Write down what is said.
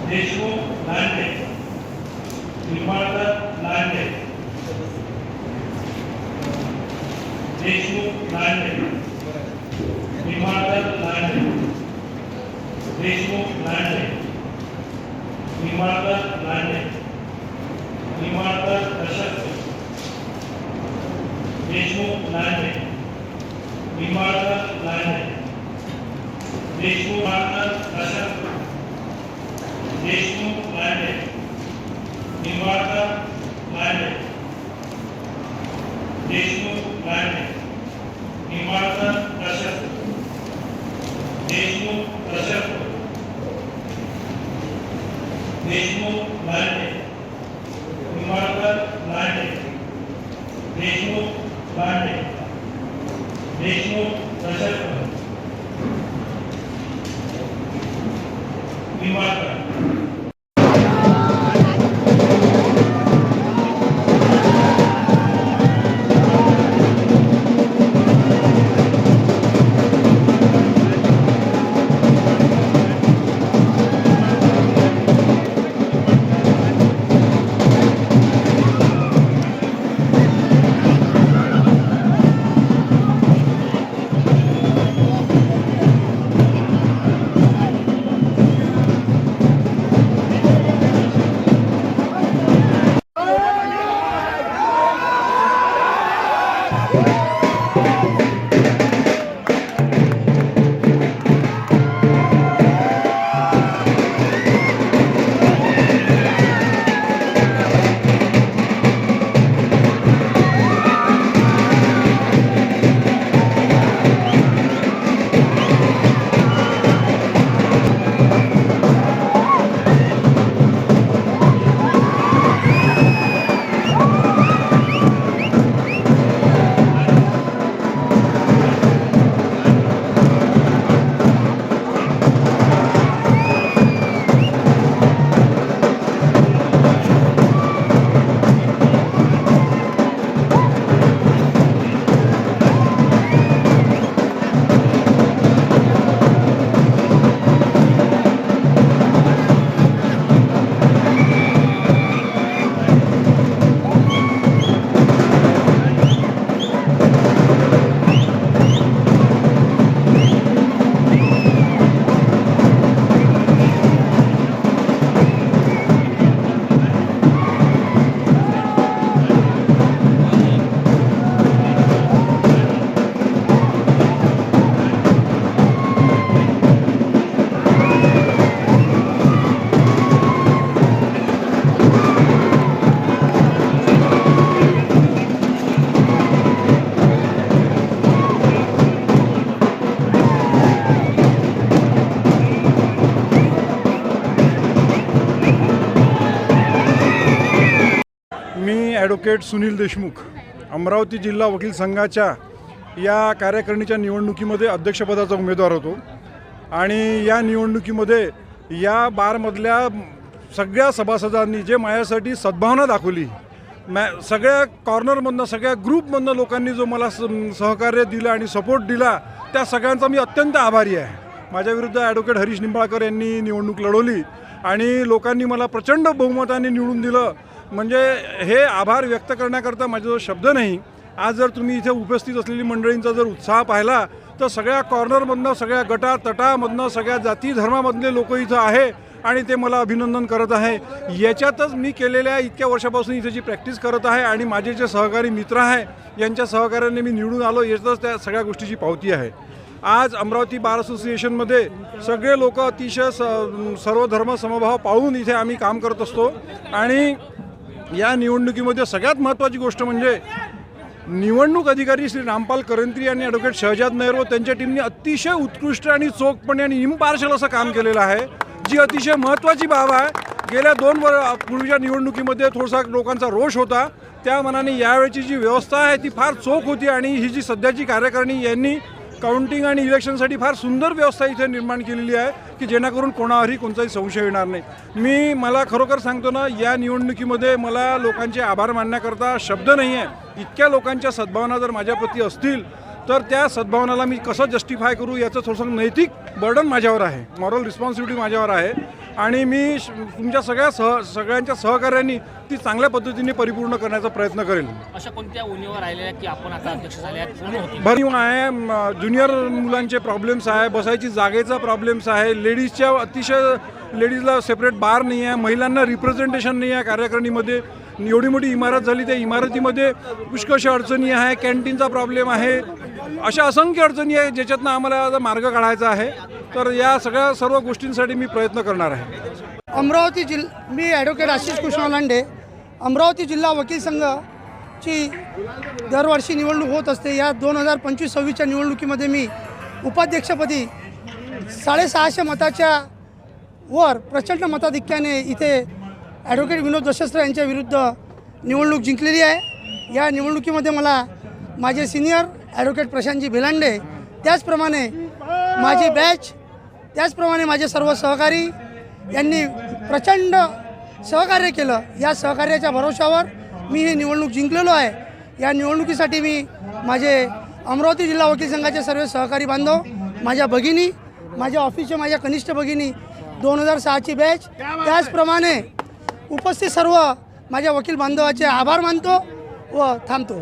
Deshmukh Lande, Nimbalkar Lande, Deshmukh Lande, Nimbalkar Lande, Deshmukh Lande, Nimbalkar Lande, Nimbalkar Ashok, Deshmukh Lande, Nimbalkar Lande, Deshmukh Ashok, Deshmukh Lande, Nimbalkar Lande, Deshmukh Lande, Nimbalkar Ashok, Deshmukh Ashok, Deshmukh Lande, Nimbalkar Lande, Deshmukh Lande, Deshmukh Ashok, Nimbalkar. Advocate Sunil Deshmukh Amravati जिल्हा वकील संघाच्या या कार्यकारिणीच्या निवडणुकीमध्ये अध्यक्षपदाचा उमेदवार होतो आणि या निवडणुकीमध्ये या बारमधल्या सगळ्या सभासदांनी जे माझ्यासाठी सद्भावना दाखवली, सगळ्या कॉर्नरमधनं सगळ्या ग्रुपमधनं लोकांनी जो मला सहकार्य दिलं आणि सपोर्ट दिला, त्या सगळ्यांचा मी अत्यंत आभारी आहे। माझ्याविरुद्ध ॲडव्होकेट हरीश निंबाळकर यांनी निवडणूक लढवली आणि लोकांनी मला प्रचंड बहुमताने निवडून दिलं। म्हणजे हे आभार व्यक्त करण्याकरता माझ्याजवळ शब्द नाही। आज जर तुम्ही इथे उपस्थित असलेली मंडळींचा जर उत्साह पाहिला तर सगळ्या कॉर्नरमधनं, सगळ्या गटातटामधनं, सगळ्या जाती धर्मामधले लोक इथं आहे आणि ते मला अभिनंदन करत आहे। याच्यातच मी केलेल्या इतक्या वर्षापासून इथे जी प्रॅक्टिस करत आहे आणि माझे जे सहकारी मित्र आहे यांच्या सहकार्याने मी निवडून आलो, यातच त्या सगळ्या गोष्टीची पावती आहे। आज अमरावती बार असोसिएशनमध्ये सगळे लोक अतिशय सर्व धर्म समभाव पाळून इथे आम्ही काम करत असतो आणि या निवडणुकीमध्ये सगळ्यात महत्त्वाची गोष्ट म्हणजे निवडणूक अधिकारी श्री रामपाल करंत्री आणि ॲडव्होकेट शहजाद नैर व त्यांच्या टीमने अतिशय उत्कृष्ट आणि चोखपणे आणि इम्पार्शल असं काम केलेलं आहे, जी अतिशय महत्त्वाची बाब आहे। गेल्या 2 पूर्वीच्या निवडणुकीमध्ये थोडासा लोकांचा रोष होता. त्या मनाने यावेळची जी व्यवस्था आहे ती फार चोख होती आणि ही जी सध्याची कार्यकारिणी यांनी काउंटिंग आणि इलेक्शनसाठी फार सुंदर व्यवस्था इथे निर्माण केलेली आहे की जेणेकरून कोणावरही कोणताही संशय येणार नाही. मला खरोखर सांगतो ना, या निवडणुकीमध्ये मला लोकांचे आभार मानण्याकरता शब्द नाही आहे. इतक्या लोकांच्या सद्भावना जर माझ्याप्रती असतील तर त्या सद्भावनाला मी कसं जस्टिफाय करू याचं थोडंसं नैतिक बर्डन माझ्यावर आहे, मॉरल रिस्पॉन्सिबिलिटी माझ्यावर आहे आणि मी तुमच्या सगळ्यांच्या सहकार्याने ती चांगल्या पद्धतीने परिपूर्ण करण्याचा प्रयत्न करेल. अशा कोणत्या उणीवर राहिलेल्या की आपण आता अध्यक्ष झाले आहेत पूर्ण होतील? भरीव आहे. ज्युनियर मुलांचे प्रॉब्लेम्स आहे, बसायची जागेचा प्रॉब्लेम्स आहे, लेडीजला सेपरेट बार नाही आहे, महिलांना रिप्रेझेंटेशन नाही आहे कार्यकारिणीमध्ये. एवढी मोठी इमारत झाली, त्या इमारतीमध्ये पुष्कळशा अडचणी आहे, कॅन्टीनचा प्रॉब्लेम आहे, अशा असंख्य अडचणी आहे ज्याच्यातनं आम्हाला आता मार्ग काढायचा आहे. तर या सर्व गोष्टींसाठी मी प्रयत्न करणार आहे. मी ॲडव्होकेट आशिष कृष्णा लांडे. अमरावती जिल्हा वकील संघाची दरवर्षी निवडणूक होत असते. या 2025-26च्या निवडणुकीमध्ये मी उपाध्यक्षपदी 650 मताच्या वर प्रचंड मताधिक्याने इथे ॲडव्होकेट विनोद दशस्त्र यांच्या विरुद्ध निवडणूक जिंकलेली आहे. या निवडणुकीमध्ये मला माझे सिनियर ॲडव्होकेट प्रशांतजी भेलांडे, त्याचप्रमाणे माझी बॅच, त्याचप्रमाणे माझे सर्व सहकारी यांनी प्रचंड सहकार्य केलं. या सहकार्याच्या भरोशावर मी ही निवडणूक जिंकलेलो आहे. या निवडणुकीसाठी मी माझे अमरावती जिल्हा वकील संघाचे सर्व सहकारी बांधव, माझ्या भगिनी, माझ्या ऑफिसच्या माझ्या कनिष्ठ भगिनी, 2006ची बॅच, त्याचप्रमाणे उपस्थित सर्व माझ्या वकील बांधवाचे आभार मानतो व थांबतो.